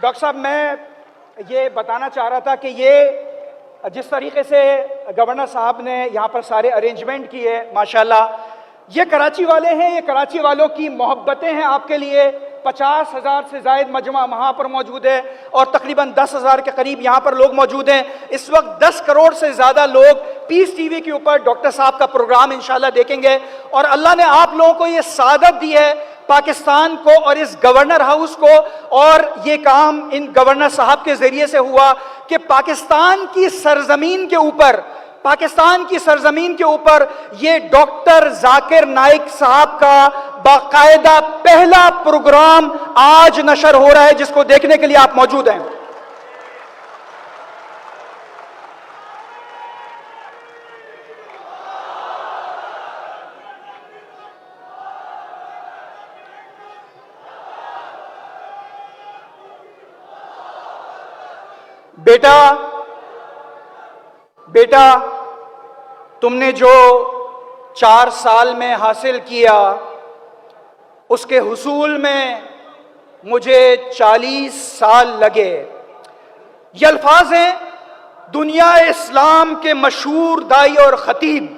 Doctor साहब, मैं ये बताना चाह रहा था कि ये जिस तरीके से गवर्नर साहब ने यहाँ पर सारे अरेंजमेंट किए, माशाल्लाह, ये कराची वाले हैं, ये कराची वालों की मोहब्बतें हैं आपके लिए। 50,000 से ज़ायद मजमा वहाँ पर मौजूद है और तकरीबन 10,000 के करीब यहाँ पर लोग मौजूद हैं। इस वक्त 10 करोड़ से ज़्यादा लोग पीस टीवी के ऊपर डॉक्टर साहब का प्रोग्राम इंशाल्लाह देखेंगे। और अल्लाह ने आप लोगों को ये सादत दी है, पाकिस्तान को और इस गवर्नर हाउस को, और ये काम इन गवर्नर साहब के ज़रिए से हुआ कि पाकिस्तान की सरजमीन के ऊपर ये डॉक्टर जाकिर नाइक साहब का बाकायदा पहला प्रोग्राम आज नशर हो रहा है, जिसको देखने के लिए आप मौजूद हैं। बेटा, तुमने जो 4 साल में हासिल किया, उसके हुसूल में मुझे 40 साल लगे। ये अल्फाज हैं दुनिया इस्लाम के मशहूर दाई और खतीब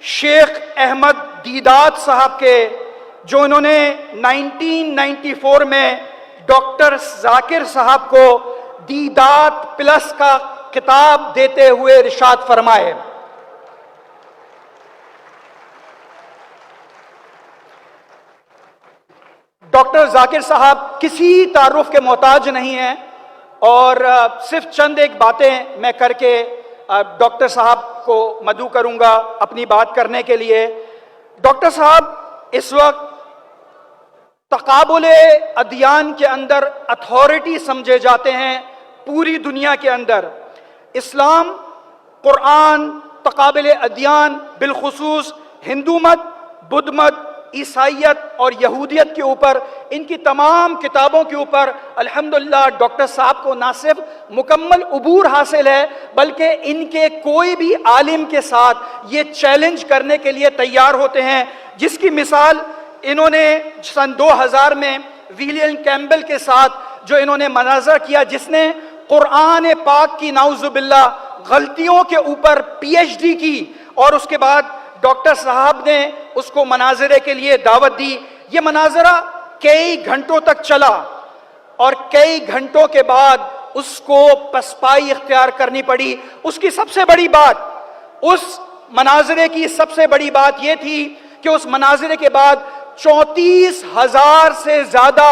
शेख अहमद दीदात साहब के, जो इन्होंने 1994 में डॉक्टर जाकिर साहब को दीदात प्लस का किताब देते हुए इरशाद फरमाए। डॉक्टर जाकिर साहब किसी तारुफ के मोहताज नहीं हैं और सिर्फ चंद एक बातें मैं करके डॉक्टर साहब को मदऊ करूंगा अपनी बात करने के लिए। डॉक्टर साहब इस वक्त तकाबुले अदियान के अंदर अथॉरिटी समझे जाते हैं पूरी दुनिया के अंदर। इस्लाम, कुरान, तकाबुले अदियान, बिलखुसूस हिंदू मत, बुद्ध मत, ईसाइयत और यहूदियत के ऊपर, इनकी तमाम किताबों के ऊपर अल्हम्दुलिल्लाह डॉक्टर साहब को ना सिर्फ मुकम्मल उबूर हासिल है, बल्कि इनके कोई भी आलिम के साथ ये चैलेंज करने के लिए तैयार होते हैं, जिसकी मिसाल इन्होंने सन 2000 में विलियम कैम्बल के साथ जो इन्होंने मनाजर किया, जिसने कुरान पाक की नाउजुबिल्लाह गलतियों के ऊपर PhD की, और उसके बाद डॉक्टर साहब ने उसको मनाजरे के लिए दावत दी। ये मनाजरा कई घंटों तक चला और कई घंटों के बाद उसको पसपाई इख्तियार करनी पड़ी। उसकी सबसे बड़ी बात, उस मनाजरे की सबसे बड़ी बात यह थी कि उस मनाजरे के बाद 34,000 से ज्यादा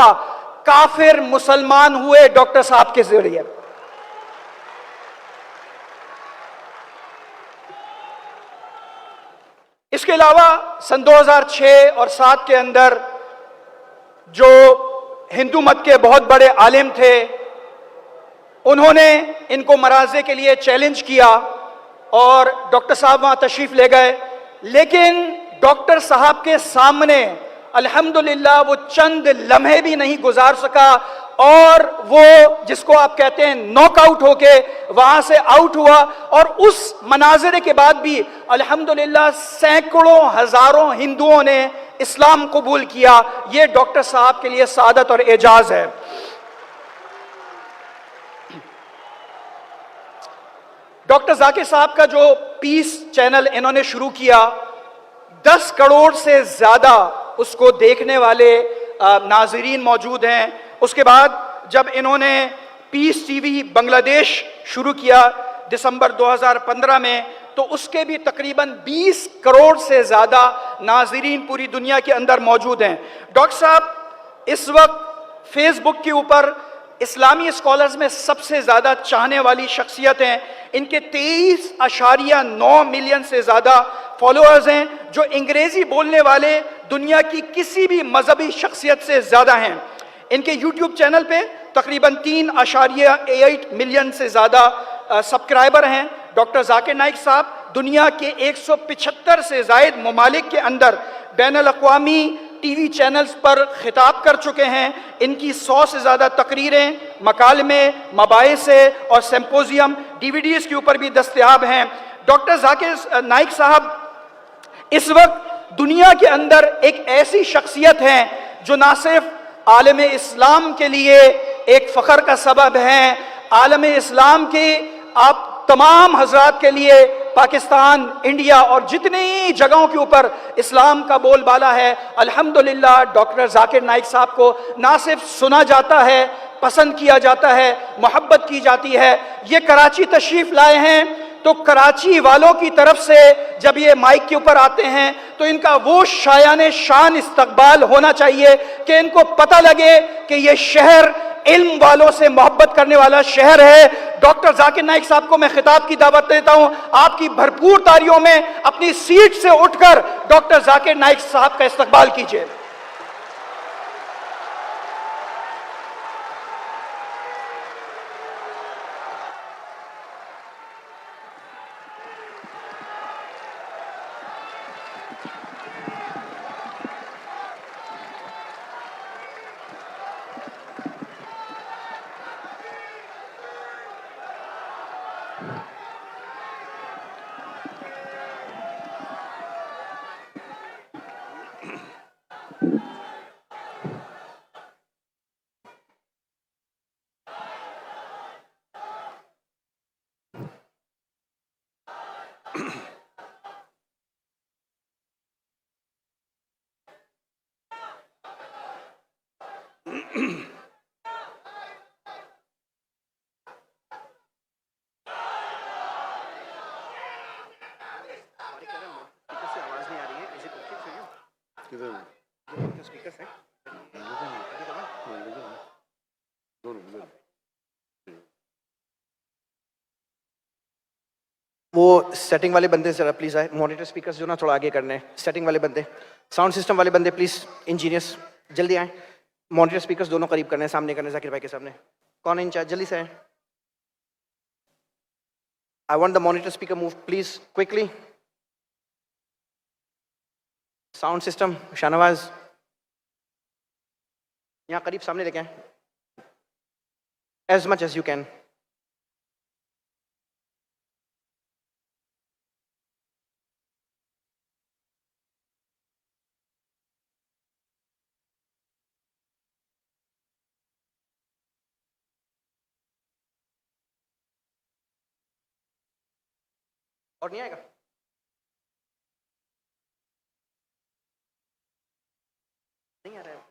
काफिर मुसलमान हुए डॉक्टर साहब के जरिए। इसके अलावा सन 2006 और 2007 के अंदर जो हिंदू मत के बहुत बड़े आलिम थे, उन्होंने इनको मराजे के लिए चैलेंज किया और डॉक्टर साहब वहां तशरीफ ले गए। लेकिन डॉक्टर साहब के सामने अल्हम्दुलिल्लाह वो चंद लम्हे भी नहीं गुजार सका और वो जिसको आप कहते हैं नॉकआउट होके वहां से आउट हुआ। और उस मनाजरे के बाद भी अल्हम्दुलिल्लाह सैकड़ों हजारों हिंदुओं ने इस्लाम कबूल किया। ये डॉक्टर साहब के लिए सादत और एजाज है। डॉक्टर जाकिर साहब का जो पीस चैनल इन्होंने शुरू किया, 10 करोड़ से ज्यादा उसको देखने वाले नाजरीन मौजूद हैं। उसके बाद जब इन्होंने पीस टीवी बांग्लादेश शुरू किया दिसंबर 2015 में, तो उसके भी तकरीबन 20 करोड़ से ज्यादा नाजरीन पूरी दुनिया के अंदर मौजूद हैं। डॉक्टर साहब इस वक्त फेसबुक के ऊपर इस्लामी स्कॉलर्स में सबसे ज्यादा चाहने वाली शख्सियत हैं। इनके 23.9 मिलियन से ज्यादा फॉलोअर्स हैं, जो अंग्रेजी बोलने वाले दुनिया की किसी भी मजहबी शख्सियत से ज्यादा हैं। इनके यूट्यूब चैनल पे तकरीबन 3.8 मिलियन से ज्यादा सब्सक्राइबर हैं। डॉक्टर जाकिर नाइक साहब दुनिया के 175 से ज्यादा ममालिक के अंदर बैनुल अक़वामी टीवी चैनल्स पर खिताब कर चुके हैं। इनकी 100 से ज्यादा तकरीरें, मकालमे, मबाइसे और सिम्पोजियम DVDs के ऊपर भी दस्तयाब हैं। डॉक्टर जाकिर नाइक साहब इस वक्त दुनिया के अंदर एक ऐसी शख्सियत हैं जो ना सिर्फ आलम इस्लाम के लिए एक फ़ख्र का सबब हैं आलम इस्लाम की। आप तमाम हजरात के लिए पाकिस्तान, इंडिया और जितनी जगहों के ऊपर इस्लाम का बोलबाला है, अल्हम्दुलिल्लाह डॉक्टर जाकिर नाइक साहब को ना सिर्फ सुना जाता है, पसंद किया जाता है, मोहब्बत की जाती है। ये कराची तशरीफ लाए हैं तो कराची वालों की तरफ से जब ये माइक के ऊपर आते हैं तो इनका वो शायाने शान इस्तकबाल होना चाहिए कि इनको पता लगे कि ये शहर इल्म वालों से मोहब्बत करने वाला शहर है। डॉक्टर जाकिर नाइक साहब को मैं खिताब की दावत देता हूं, आपकी भरपूर तालियों में अपनी सीट से उठकर डॉक्टर जाकिर नाइक साहब का इस्तकबाल कीजिए। वो सेटिंग वाले बंदे जरा प्लीज आए, मॉनिटर स्पीकर्स जो ना थोड़ा आगे करने, सेटिंग वाले बंदे, साउंड सिस्टम वाले बंदे प्लीज, इंजीनियर्स जल्दी आए, मॉनिटर स्पीकर्स दोनों करीब करने, सामने करने जाकिर भाई के सामने। कौन है इंचार्ज, जल्दी से आए। I want the monitor speaker move please quickly. Sound system Shahnawaz यहाँ करीब सामने लेके आए, as much as you can. और नहीं आएगा? नहीं आ रहा है।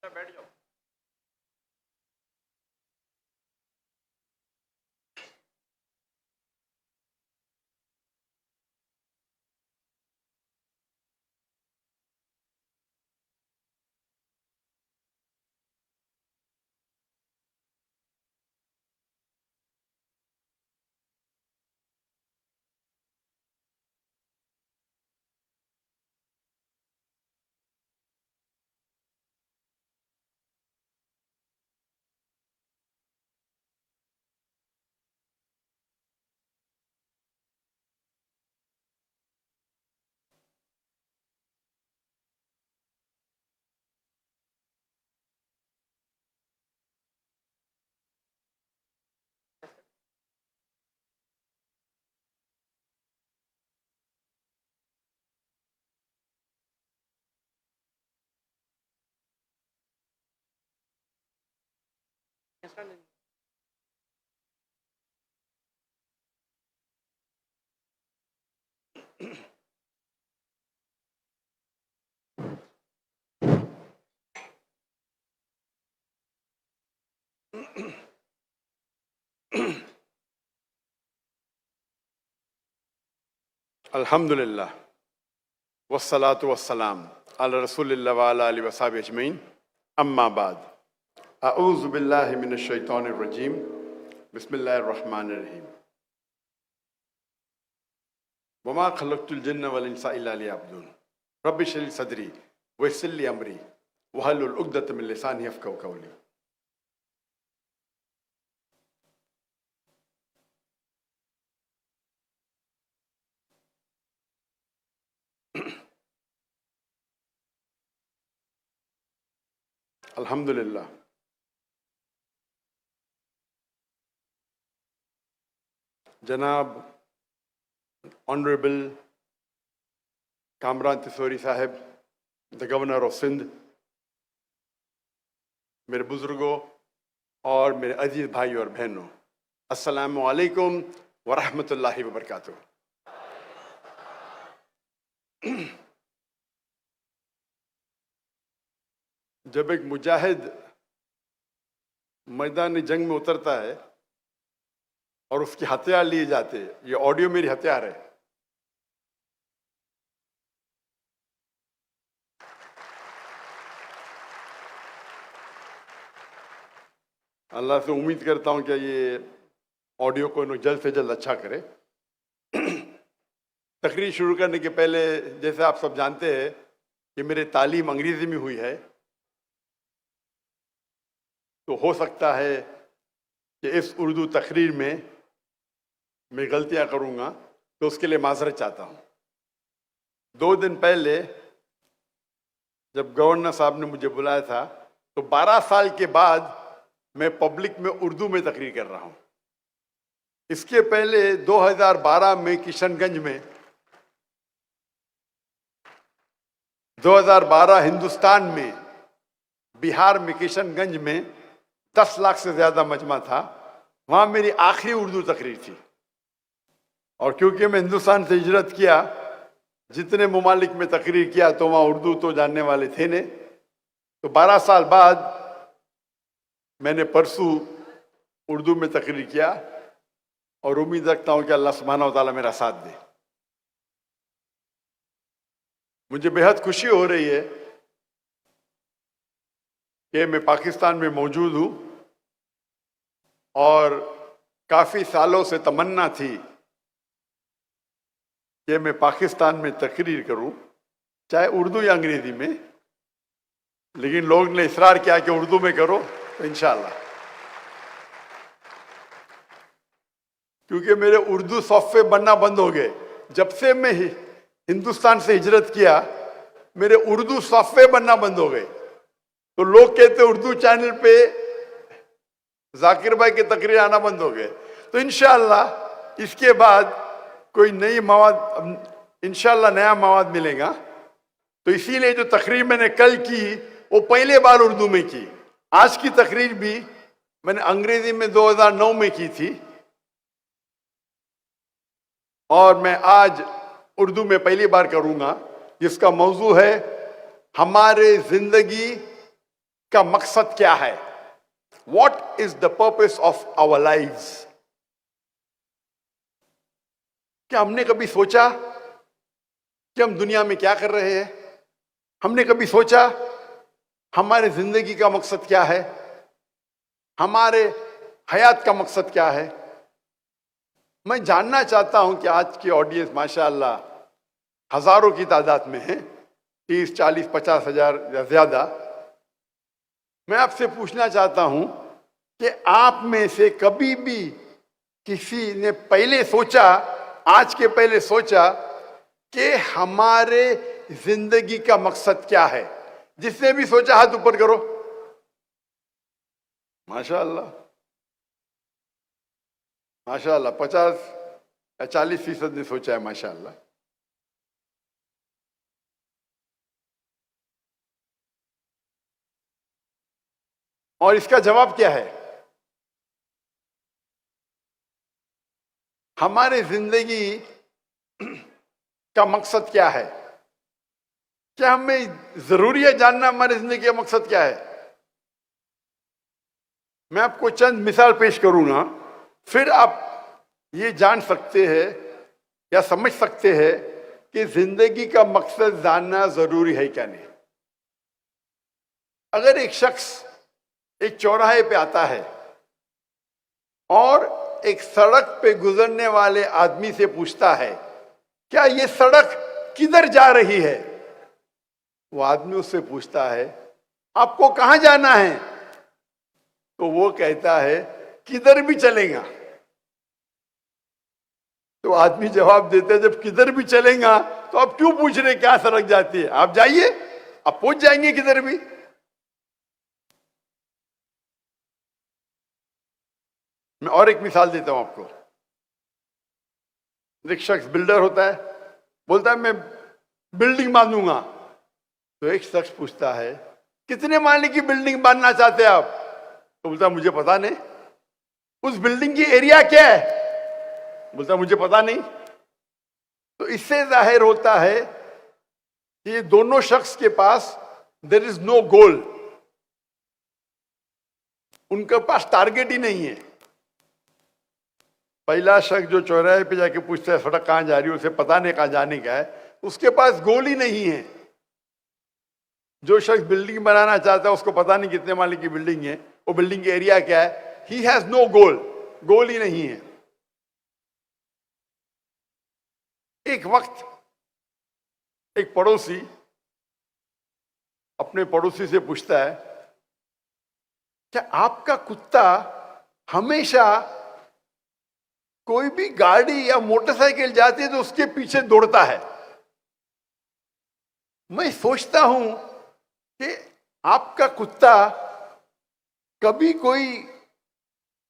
बैठ जाओ। अल्हम्दुलिल्लाह वस्सलातु वस्सलाम अला रसूलिल्लाह व अला आलिहि वसहबिहि अजमईन, अम्मा बाद, अऊज़ु बिल्लाहि मिनश शैतानिर रजीम, बिस्मिल्लाहिर रहमानिर रहीम। वमा खलक़तुल जिन्ना वल इंसा इल्ला लियअबुदून, रब्बि इश्रह ली सदरी व यस्सिर ली अमरी वहलुल उक़दतम मिन लिसानी यफ़क़हू क़ौली। अल्हम्दुलिल्लाह। जनाब ऑनरेबल कामरान तिसोरी साहब, द गवर्नर ऑफ सिंध, मेरे बुजुर्गों और मेरे अजीज भाई और बहनों, अस्सलामु अलैकुम व रहमतुल्लाहि व बरकातुहू। जब एक मुजाहिद मैदान जंग में उतरता है और उसके हथियार लिए जाते हैं, ये ऑडियो मेरी हथियार है, अल्लाह से उम्मीद करता हूं कि ये ऑडियो को इन्हों जल्द से जल्द अच्छा करे। तकरीर शुरू करने के पहले, जैसे आप सब जानते हैं कि मेरी तालीम अंग्रेजी में हुई है, तो हो सकता है कि इस उर्दू तकरीर में मैं गलतियां करूंगा, तो उसके लिए माजरत चाहता हूं। 2 दिन पहले जब गवर्नर साहब ने मुझे बुलाया था, तो 12 साल के बाद मैं पब्लिक में उर्दू में तकरीर कर रहा हूं। इसके पहले 2012 में किशनगंज में, 2012 हिंदुस्तान में, बिहार में किशनगंज में 10 लाख से ज्यादा मजमा था, वहां मेरी आखिरी उर्दू तकरीर थी। और क्योंकि मैं हिंदुस्तान से हिजरत किया, जितने ममालिक में तकरीर किया, तो वहां उर्दू तो जानने वाले थे नहीं। तो 12 साल बाद मैंने परसों उर्दू में तकरीर किया और उम्मीद रखता हूं कि अल्लाह सुब्हानहू व तआला मेरा साथ दे। मुझे बेहद खुशी हो रही है कि मैं पाकिस्तान में मौजूद हूं और काफी सालों से तमन्ना थी कि मैं पाकिस्तान में तकरीर करूं, चाहे उर्दू या अंग्रेजी में, लेकिन लोग ने इसरार किया कि उर्दू में करो, तो इंशाअल्लाह। क्योंकि मेरे उर्दू सॉफ्टवेयर बनना बंद हो गए। जब से मैं हिंदुस्तान से हिजरत किया, मेरे उर्दू सॉफ्टवेयर बनना बंद हो गए। तो लोग कहते उर्दू चैनल पे जाकिर भाई के तकरीर आना बंद हो गए। तो इंशाअल्लाह इसके बाद कोई नई मवाद, इंशाअल्लाह नया मवाद मिलेगा। तो इसीलिए जो तकरीर मैंने कल की, वो पहले बार उर्दू में की। आज की तकरीर भी मैंने अंग्रेजी में 2009 में की थी, और मैं आज उर्दू में पहली बार करूंगा, जिसका मौजू है हमारे जिंदगी का मकसद क्या है, what is the purpose of our lives. क्या हमने कभी सोचा कि हम दुनिया में क्या कर रहे हैं? हमने कभी सोचा हमारे जिंदगी का मकसद क्या है, हमारे हयात का मकसद क्या है? मैं जानना चाहता हूं कि आज की ऑडियंस माशाअल्लाह हजारों की तादाद में है, 30, 40, 50 हजार या ज्यादा। मैं आपसे पूछना चाहता हूं कि आप में से कभी भी किसी ने पहले सोचा, आज के पहले सोचा कि हमारे जिंदगी का मकसद क्या है? जिसने भी सोचा हाथ ऊपर करो। माशाअल्लाह माशाअल्लाह, 50 या 40% ने सोचा है, माशाअल्लाह। और इसका जवाब क्या है? हमारे जिंदगी का मकसद क्या है? क्या हमें जरूरी है जानना हमारी जिंदगी का मकसद क्या है? मैं आपको चंद मिसाल पेश करूंगा, फिर आप ये जान सकते हैं या समझ सकते हैं कि जिंदगी का मकसद जानना जरूरी है क्या नहीं। अगर एक शख्स एक चौराहे पे आता है और एक सड़क पे गुजरने वाले आदमी से पूछता है, क्या ये सड़क किधर जा रही है? वो आदमी उससे पूछता है, आपको कहां जाना है? तो वो कहता है, किधर भी चलेगा। तो आदमी जवाब देता है, जब किधर भी चलेगा तो आप क्यों पूछ रहे क्या सड़क जाती है? आप जाइए, आप पहुंच जाएंगे किधर भी। मैं और एक मिसाल देता हूं आपको। एक शख्स बिल्डर होता है, बोलता है मैं बिल्डिंग बांधूंगा। तो एक शख्स पूछता है कितने माले की बिल्डिंग बांधना चाहते हैं आप? तो बोलता है मुझे पता नहीं। उस बिल्डिंग की एरिया क्या है? बोलता है मुझे पता नहीं। तो इससे जाहिर होता है कि ये दोनों शख्स के पास देयर इज नो गोल, उनके पास टारगेट ही नहीं है। पहला शख्स जो चौराहे पे जाके पूछता है सड़क कहां जा रही है, उसे पता नहीं कहां जाने का है, उसके पास गोल ही नहीं है। जो शख्स बिल्डिंग बनाना चाहता है उसको पता नहीं कितने माले की बिल्डिंग है, वो बिल्डिंग का एरिया क्या है, ही हैज नो गोल, गोल ही नहीं है। एक वक्त एक पड़ोसी अपने पड़ोसी से पूछता है क्या आपका कुत्ता हमेशा कोई भी गाड़ी या मोटरसाइकिल जाती है तो उसके पीछे दौड़ता है? मैं सोचता हूं कि आपका कुत्ता कभी कोई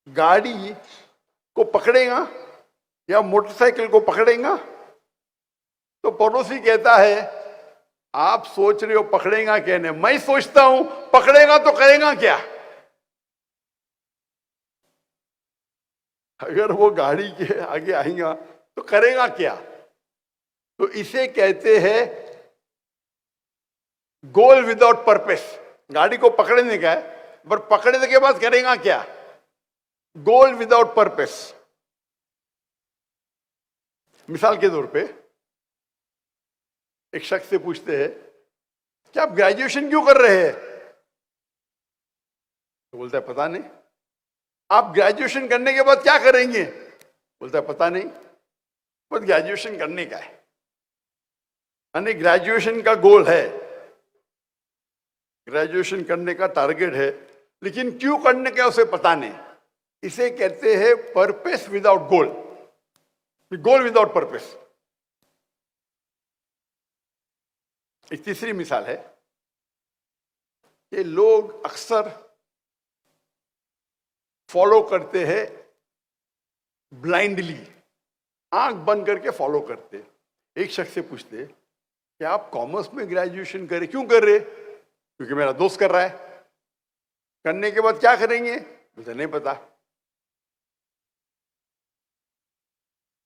गाड़ी को पकड़ेगा या मोटरसाइकिल को पकड़ेगा? तो पड़ोसी कहता है आप सोच रहे हो पकड़ेगा कहने, मैं सोचता हूं पकड़ेगा तो करेगा क्या? अगर वो गाड़ी के आगे आएगा तो करेगा क्या? तो इसे कहते हैं गोल विदाउट पर्पस। गाड़ी को पकड़ने का है, पर पकड़ने के बाद करेगा क्या? गोल विदाउट पर्पस। मिसाल के तौर पे एक शख्स से पूछते हैं कि आप ग्रेजुएशन क्यों कर रहे हैं? तो बोलता है पता नहीं। आप ग्रेजुएशन करने के बाद क्या करेंगे? बोलता है पता नहीं, बस ग्रेजुएशन करने का है। यानी ग्रेजुएशन का गोल है, ग्रेजुएशन करने का टारगेट है, लेकिन क्यों करने का उसे पता नहीं। इसे कहते हैं पर्पस विदाउट गोल, गोल विदाउट पर्पस। एक तीसरी मिसाल है कि लोग अक्सर फॉलो करते हैं ब्लाइंडली, आंख बंद करके फॉलो करते हैं। एक शख्स से पूछते कि आप कॉमर्स में ग्रेजुएशन करें, क्यों कर रहे? क्योंकि मेरा दोस्त कर रहा है। करने के बाद क्या करेंगे? मुझे नहीं पता।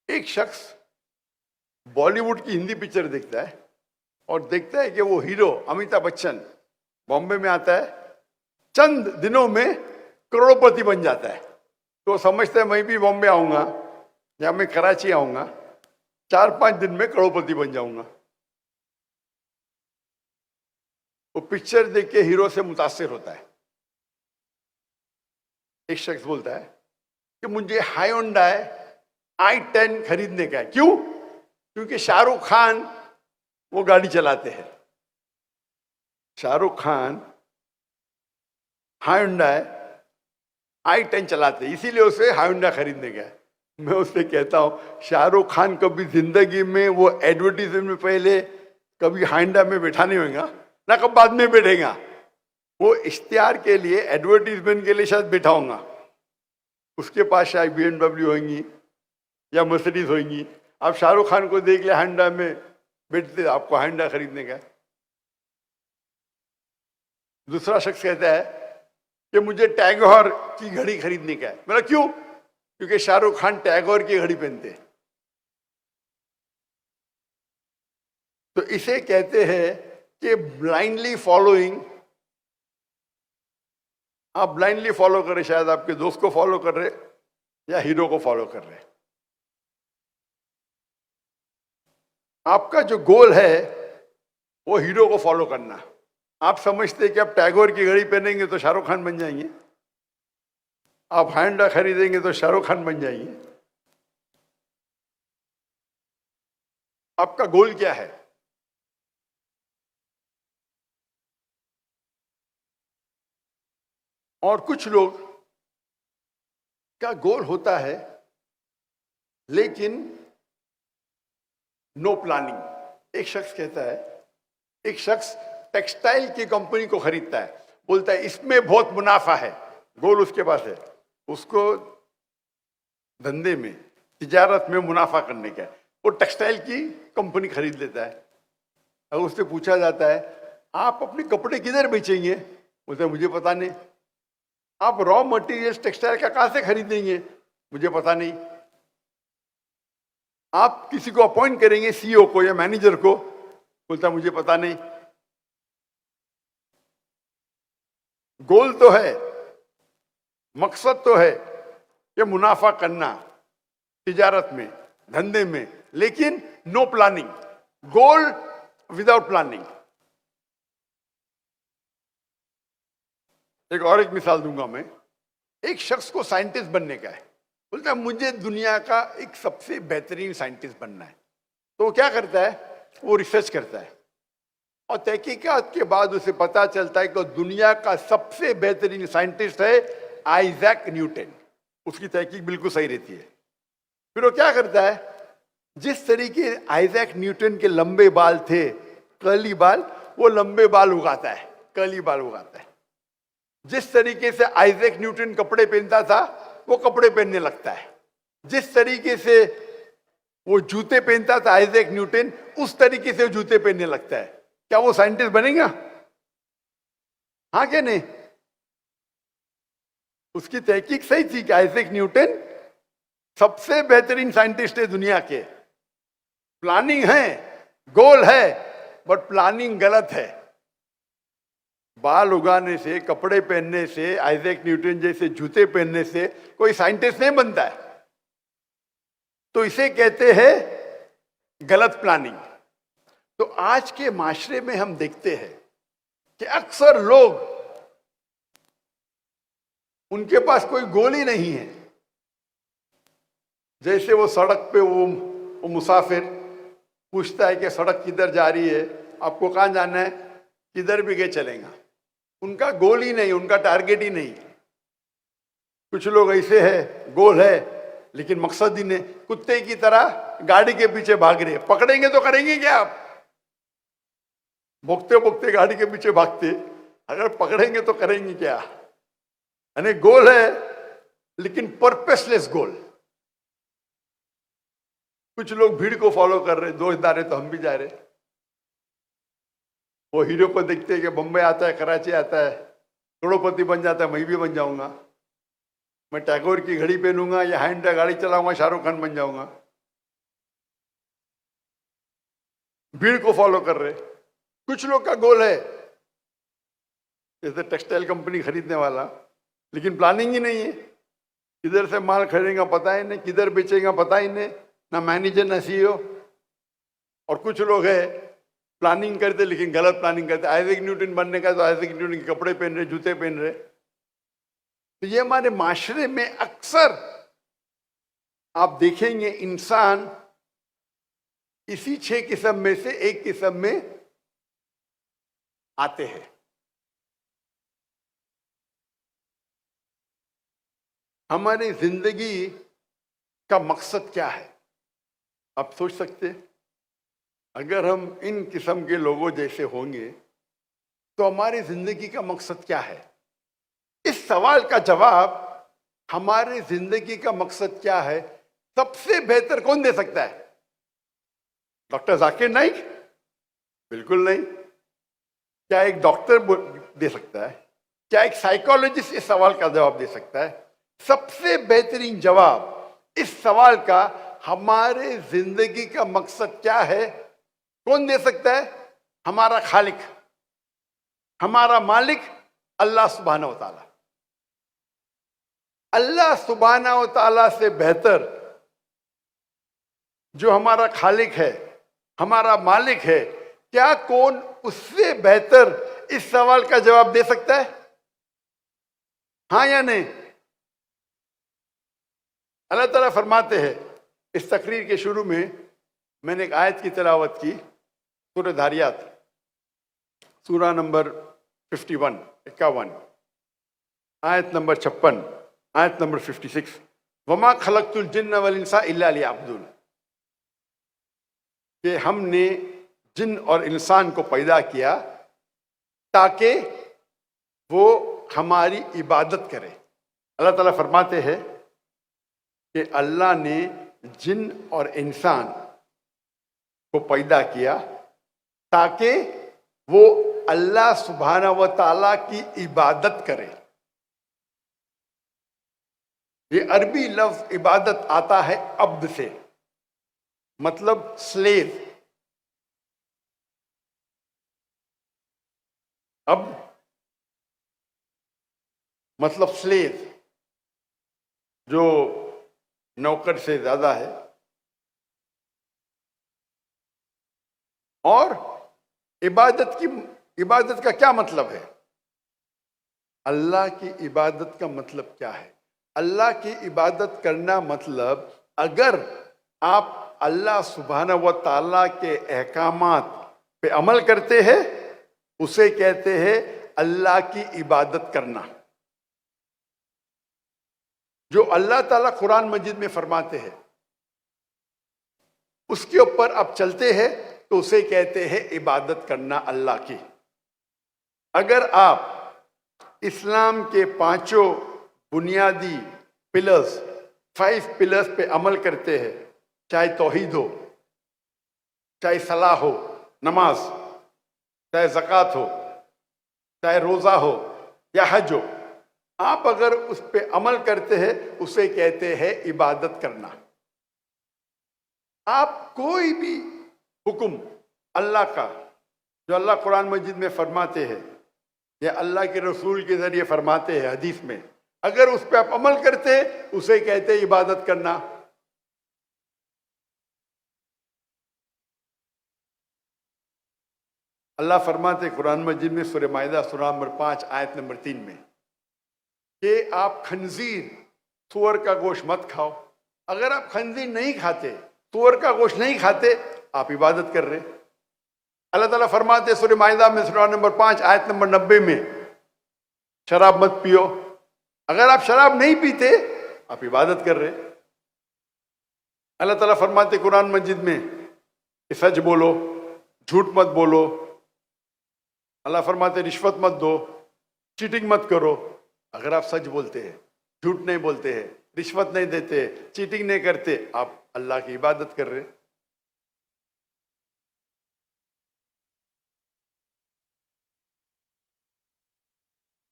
एक शख्स बॉलीवुड की हिंदी पिक्चर देखता है और देखता है कि वो हीरो अमिताभ बच्चन बॉम्बे में आता है, चंद दिनों में करोड़पति बन जाता है। तो समझता है मैं भी बॉम्बे आऊंगा या मैं कराची आऊंगा, 4-5 दिन में करोड़पति बन जाऊंगा। वो पिक्चर देख के हीरो से मुतासिर होता है। एक शख्स बोलता है कि मुझे हायोंडाई i10 खरीदने का है। क्यों? क्योंकि शाहरुख खान वो गाड़ी चलाते हैं। शाहरुख खान हायोंडाई i10 चलाते हैं, इसीलिए उसे हायोंडा खरीदने का है। मैं उससे कहता हूं शाहरुख खान कभी जिंदगी में वो एडवर्टीजमेंट में पहले कभी हायोंडा में बैठा नहीं होगा ना, कब बाद में बैठेगा। वो इश्तिहार के लिए, एडवर्टीजमेंट के लिए शायद बैठा होगा। उसके पास शायद BMW होंगी या मर्सिडीज होंगी। आप शाहरुख खान को देख ले हायोंडा में बैठते, आपको हायोंडा खरीदने का। दूसरा शख्स कहता है कि मुझे टैगोर की घड़ी खरीदने का है। मेरा क्यों? क्योंकि शाहरुख खान टैगोर की घड़ी पहनते। तो इसे कहते हैं कि ब्लाइंडली फॉलोइंग। आप ब्लाइंडली फॉलो कर रहे, शायद आपके दोस्त को फॉलो कर रहे या हीरो को फॉलो कर रहे। आपका जो गोल है वो हीरो को फॉलो करना। आप समझते कि आप टैगोर की घड़ी पहनेंगे तो शाहरुख खान बन जाएंगे, आप हायोंडा खरीदेंगे तो शाहरुख खान बन जाएंगे। आपका गोल क्या है? और कुछ लोग का गोल होता है लेकिन नो प्लानिंग। एक शख्स कहता है, एक शख्स टेक्सटाइल की कंपनी को खरीदता है, बोलता है इसमें बहुत मुनाफा है, गोल उसके पास है। उसको धंधे में, तिजारत में मुनाफा करने का है। वो टेक्सटाइल की कंपनी खरीद लेता है। अगर उससे पूछा जाता है आप अपने कपड़े किधर बेचेंगे, बोलते हैं मुझे पता नहीं। आप रॉ मटेरियल्स टेक्सटाइल का कहां से खरीदेंगे, मुझे पता नहीं। आप किसी को अपॉइंट करेंगे, सीईओ को या मैनेजर को, बोलता मुझे पता नहीं। गोल तो है, मकसद तो है कि मुनाफा करना तिजारत में, धंधे में, लेकिन नो प्लानिंग, गोल विदाउट प्लानिंग। एक मिसाल दूंगा मैं। एक शख्स को साइंटिस्ट बनने का है, बोलता है मुझे दुनिया का एक सबसे बेहतरीन साइंटिस्ट बनना है। तो वो क्या करता है, वो रिसर्च करता है और तहकीकात के बाद उसे पता चलता है कि दुनिया का सबसे बेहतरीन साइंटिस्ट है आइजैक न्यूटन। उसकी तहकीक बिल्कुल सही रहती है। फिर वो क्या करता है, जिस तरीके आइजैक न्यूटन के लंबे बाल थे, कर्ली बाल, वो लंबे बाल उगाता है, कर्ली बाल उगाता है। जिस तरीके से आइजैक न्यूटन कपड़े पहनता था, वो कपड़े पहनने लगता है। जिस तरीके से वो जूते पहनता था आइजैक न्यूटन, उस तरीके से वो जूते पहनने लगता है। क्या वो साइंटिस्ट बनेगा? हाँ क्या नहीं? उसकी तहकीक सही थी कि आइजैक न्यूटन सबसे बेहतरीन साइंटिस्ट है दुनिया के। प्लानिंग है, गोल है, बट प्लानिंग गलत है। बाल उगाने से, कपड़े पहनने से, आइजैक न्यूटन जैसे जूते पहनने से कोई साइंटिस्ट नहीं बनता है। तो इसे कहते हैं गलत प्लानिंग। तो आज के माशरे में हम देखते हैं कि अक्सर लोग, उनके पास कोई गोल ही नहीं है। जैसे वो सड़क पे वो मुसाफिर पूछता है कि सड़क किधर जा रही है, आपको कहां जाना है, किधर भी गए चलेगा। उनका गोल ही नहीं, उनका टारगेट ही नहीं। कुछ लोग ऐसे हैं, गोल है लेकिन मकसद ही नहीं, कुत्ते की तरह गाड़ी के पीछे भाग रहे हैं। पकड़ेंगे तो करेंगे क्या आप? भोगते भोगते गाड़ी के पीछे भागते, अगर पकड़ेंगे तो करेंगे क्या? यानी गोल है लेकिन पर्पसलेस गोल। कुछ लोग भीड़ को फॉलो कर रहे, दोस्त जा रहे तो हम भी जा रहे। वो हीरो को देखते हैं कि बम्बई आता है, कराची आता है, करोड़पति बन जाता है, मैं भी बन जाऊंगा। मैं टैगोर की घड़ी पहनूंगा या हैंड गाड़ी चलाऊंगा, शाहरुख खान बन जाऊंगा। भीड़ को फॉलो कर रहे। कुछ लोग का गोल है जैसे टेक्सटाइल कंपनी खरीदने वाला, लेकिन प्लानिंग ही नहीं है। किधर से माल खरीदेगा पता ही नहीं, किधर बेचेगा पता ही नहीं, ना मैनेजर ना सीईओ। और कुछ लोग है प्लानिंग करते लेकिन गलत प्लानिंग करते। आइजैक न्यूटन बनने का तो आइजैक न्यूटन के कपड़े पहन रहे, जूते पहन रहे। तो ये हमारे माशरे में अक्सर आप देखेंगे इंसान इसी 6 किस्म में से एक किस्म में आते हैं। हमारी जिंदगी का मकसद क्या है? आप सोच सकते हैं, अगर हम इन किस्म के लोगों जैसे होंगे तो हमारी जिंदगी का मकसद क्या है? इस सवाल का जवाब, हमारे जिंदगी का मकसद क्या है, सबसे बेहतर कौन दे सकता है? डॉक्टर जाकिर नाइक? बिल्कुल नहीं। क्या एक डॉक्टर दे सकता है? क्या एक साइकोलॉजिस्ट इस सवाल का जवाब दे सकता है? सबसे बेहतरीन जवाब इस सवाल का, हमारे जिंदगी का मकसद क्या है, कौन दे सकता है? हमारा खालिक, हमारा मालिक अल्लाह सुब्हानहू व तआला। अल्लाह सुब्हानहू व तआला से बेहतर जो हमारा खालिक है, हमारा मालिक है, क्या कौन उससे बेहतर इस सवाल का जवाब दे सकता है? हाँ या नहीं? अल्लाह ताला फरमाते हैं, इस तकरीर के शुरू में मैंने एक आयत की तिलावत की, सूरह धारियात, सूरा नंबर 51, आयत नंबर 56, आयत नंबर 56, वमा खलक़तुल जिन्न वल इंसा इल्ला लियअबुदून। कि हमने जिन और इंसान को पैदा किया ताकि वो हमारी इबादत करे। अल्लाह ताला फरमाते हैं कि अल्लाह ने जिन और इंसान को पैदा किया ताकि वो अल्लाह सुब्हाना व ताला की इबादत करे। ये अरबी लफ्ज इबादत आता है अब्द से, मतलब स्लेव। अब मतलब स्लेव, जो नौकर से ज्यादा है। और इबादत का क्या मतलब है? अल्लाह की इबादत का मतलब क्या है? अल्लाह की इबादत करना मतलब, अगर आप अल्लाह सुब्हाना व ताला के अहकामात पे अमल करते हैं, उसे कहते हैं अल्लाह की इबादत करना। जो अल्लाह ताला कुरान मजीद में फरमाते हैं उसके ऊपर आप चलते हैं तो उसे कहते हैं इबादत करना अल्लाह की। अगर आप इस्लाम के पांचों बुनियादी पिलर्स, 5 पिलर्स पे अमल करते हैं, चाहे तौहीद हो, चाहे सलाह हो, नमाज, चाहे ज़कात हो, चाहे रोज़ा हो या हज हो, आप अगर उस पे अमल करते हैं उसे कहते हैं इबादत करना। आप कोई भी हुक्म अल्लाह का, जो अल्लाह कुरान मजीद में फरमाते हैं या अल्लाह के रसूल के जरिए फरमाते हैं हदीस में, अगर उस पर आप अमल करते हैं उसे कहते हैं इबादत करना। अल्लाह फरमाते कुरान मजीद में सूरह माइदा सूरा नंबर 5 आयत नंबर 3 में कि आप खंजीर, सूअर का गोश्त मत खाओ। अगर आप खंजीर नहीं खाते, सूअर का गोश्त नहीं खाते, आप इबादत कर रहे। अल्लाह ताला फरमाते सूरह माइदा में सूरा नंबर 5 आयत नंबर 90 में, शराब मत पियो। अगर आप शराब नहीं पीते, आप इबादत कर रहे। अल्लाह ताला फरमाते कुरान मजीद में कि सच बोलो, झूठ मत बोलो। अल्लाह फरमाते रिश्वत मत दो, चीटिंग मत करो। अगर आप सच बोलते हैं, झूठ नहीं बोलते हैं, रिश्वत नहीं देते, चीटिंग नहीं करते, आप अल्लाह की इबादत कर रहे।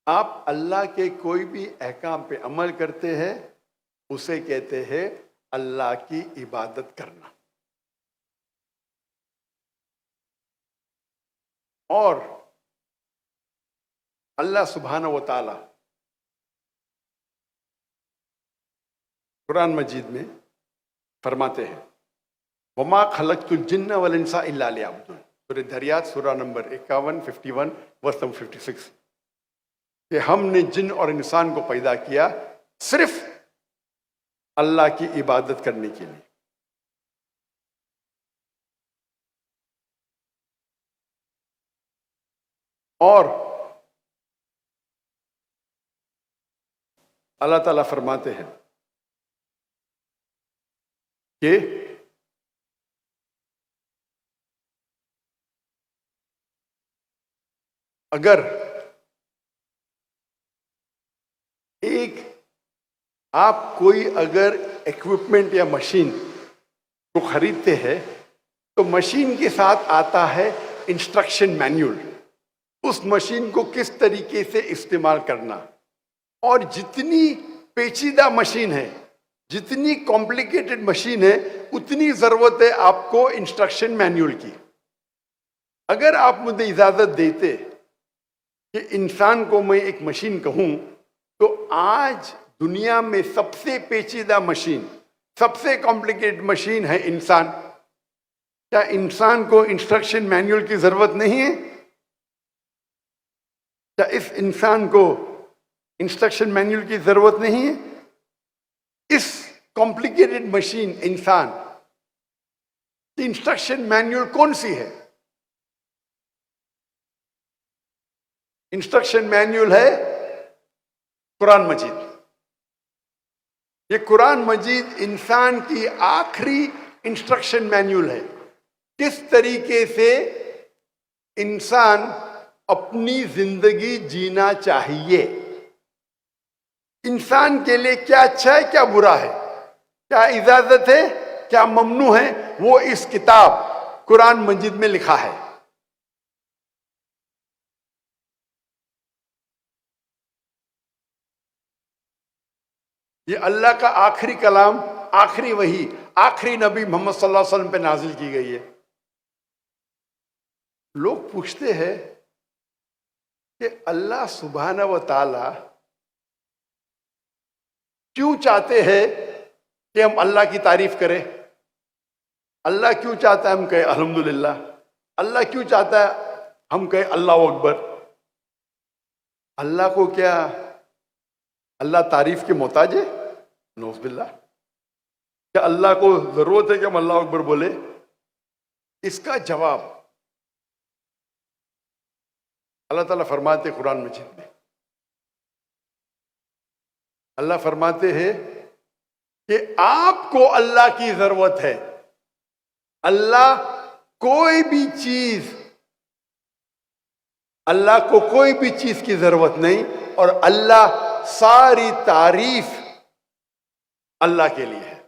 आप अल्लाह के कोई भी अहकाम पे अमल करते हैं, उसे कहते हैं अल्लाह की इबादत करना। और अल्लाह सुब्हाना व ताला कुरान मजीद में फरमाते हैं वमा खलक़तुल जिन्ना वल इंसा इल्ला लियअबुदून, सूरह दरियात सूरा नंबर 51, 51 वर्स नंबर 56, कि हमने जिन और इंसान को पैदा किया सिर्फ अल्लाह की इबादत करने के लिए। और अल्लाह ताला फरमाते हैं कि अगर आप कोई अगर इक्विपमेंट या मशीन को खरीदते हैं तो मशीन के साथ आता है इंस्ट्रक्शन मैन्युअल, उस मशीन को किस तरीके से इस्तेमाल करना। और जितनी पेचीदा मशीन है, जितनी कॉम्प्लिकेटेड मशीन है, उतनी जरूरत है आपको इंस्ट्रक्शन मैन्युअल की। अगर आप मुझे इजाजत देते कि इंसान को मैं एक मशीन कहूं, तो आज दुनिया में सबसे पेचीदा मशीन, सबसे कॉम्प्लिकेटेड मशीन है इंसान। क्या इंसान को इंस्ट्रक्शन मैन्युअल की जरूरत नहीं है? क्या इस इंसान को इंस्ट्रक्शन मैन्युअल की जरूरत नहीं है? इस कॉम्प्लिकेटेड मशीन इंसान की इंस्ट्रक्शन मैन्युअल कौन सी है? इंस्ट्रक्शन मैन्युअल है कुरान मजीद। ये कुरान मजीद इंसान की आखिरी इंस्ट्रक्शन मैन्युअल है, किस तरीके से इंसान अपनी जिंदगी जीना चाहिए, इंसान के लिए क्या अच्छा है क्या बुरा है, क्या इजाजत है, क्या ममनू है, वो इस किताब कुरान मजीद में लिखा है। ये अल्लाह का आखिरी कलाम, आखिरी वही, आखिरी नबी मोहम्मद सल्लल्लाहु अलैहि वसल्लम पे नाजिल की गई है। लोग पूछते हैं कि अल्लाह सुब्हाना व ताला क्यों चाहते हैं कि हम अल्लाह की तारीफ करें? अल्लाह क्यों चाहता है हम कहें अल्हम्दुलिल्लाह? अल्लाह क्यों चाहता है हम कहें अल्लाह अकबर? अल्लाह को क्या अल्लाह तारीफ के मोहताज है? नौज़ बिल्लाह। क्या अल्लाह को जरूरत है कि हम अल्लाह अकबर बोले? इसका जवाब अल्लाह ताला फरमाते कुरान मजीद में, अल्लाह फरमाते हैं कि आपको अल्लाह की जरूरत है। अल्लाह कोई भी चीज, अल्लाह को कोई भी चीज की जरूरत नहीं, और अल्लाह सारी तारीफ अल्लाह के लिए है।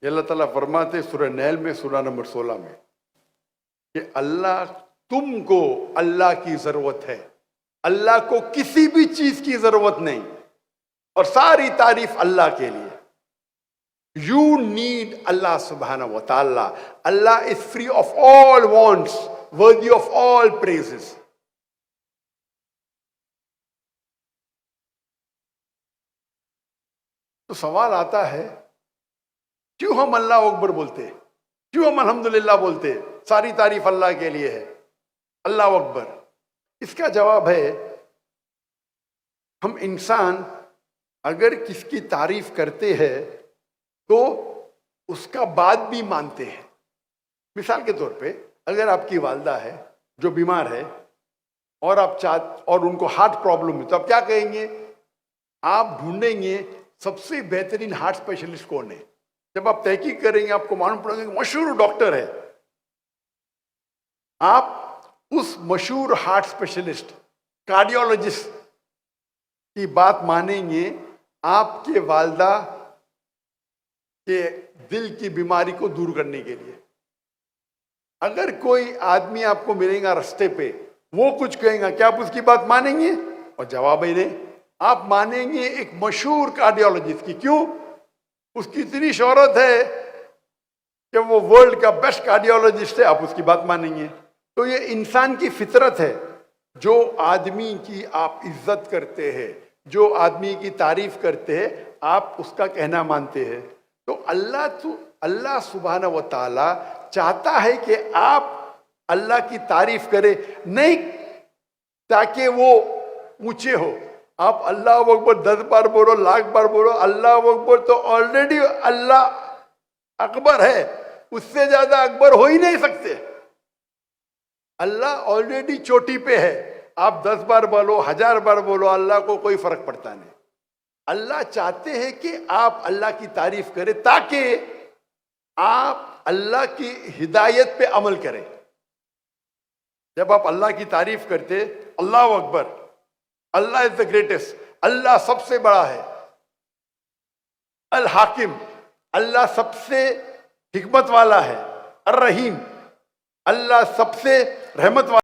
ये अल्लाह ताला फरमाते सूरह नहल में, सूरह नंबर 16 में, कि अल्लाह, तुमको अल्लाह की जरूरत है, अल्लाह को किसी भी चीज की जरूरत नहीं, और सारी तारीफ अल्लाह के लिए। यू नीड अल्लाह सुब्हाना व ताला। Allah is free of all wants, worthy of all praises. तो सवाल आता है, क्यों हम अल्लाह अकबर बोलते हैं, क्यों हम अल्हम्दुलिल्लाह बोलते हैं? सारी तारीफ अल्लाह के लिए है, अल्लाह अकबर। इसका जवाब है, हम इंसान अगर किसकी तारीफ करते हैं तो उसका बात भी मानते हैं। मिसाल के तौर पे, अगर आपकी वालदा है जो बीमार है और उनको हार्ट प्रॉब्लम है, तो आप क्या कहेंगे? आप ढूंढेंगे सबसे बेहतरीन हार्ट स्पेशलिस्ट कौन है। जब आप तहकीक करेंगे आपको मालूम पड़ेगा कि मशहूर डॉक्टर है। आप उस मशहूर हार्ट स्पेशलिस्ट, कार्डियोलॉजिस्ट की बात मानेंगे आपके वालदा के दिल की बीमारी को दूर करने के लिए। अगर कोई आदमी आपको मिलेगा रास्ते पे, वो कुछ कहेगा, क्या आप उसकी बात मानेंगे? और जवाब ही नहीं। आप मानेंगे एक मशहूर कार्डियोलॉजिस्ट की। क्यों? उसकी इतनी शोहरत है कि वो वर्ल्ड का बेस्ट कार्डियोलॉजिस्ट है, आप उसकी बात मानेंगे। तो ये इंसान की फितरत है। जो आदमी की आप इज्जत करते हैं, जो आदमी की तारीफ करते हैं, आप उसका कहना मानते हैं। तो अल्लाह सुब्हाना व ताला चाहता है कि आप अल्लाह की तारीफ करें, नहीं ताकि वो ऊंचे हो। आप अल्लाह अकबर 10 बार बोलो, लाख बार बोलो, अल्लाह अकबर तो ऑलरेडी अल्लाह अकबर है, उससे ज्यादा अकबर हो ही नहीं सकते। अल्लाह ऑलरेडी चोटी पे है। आप 10 बार बोलो, 1000 बार बोलो, अल्लाह को कोई फर्क पड़ता नहीं। अल्लाह चाहते हैं कि आप अल्लाह की तारीफ करें ताकि आप अल्लाह की हिदायत पे अमल करें। जब आप अल्लाह की तारीफ करते, अल्लाह अकबर, अल्लाह इज द ग्रेटेस्ट, अल्लाह सबसे बड़ा है, अल हाकिम, अल्लाह सबसे हिकमत वाला है, अर रहीम, अल्लाह सबसे रहमत वाला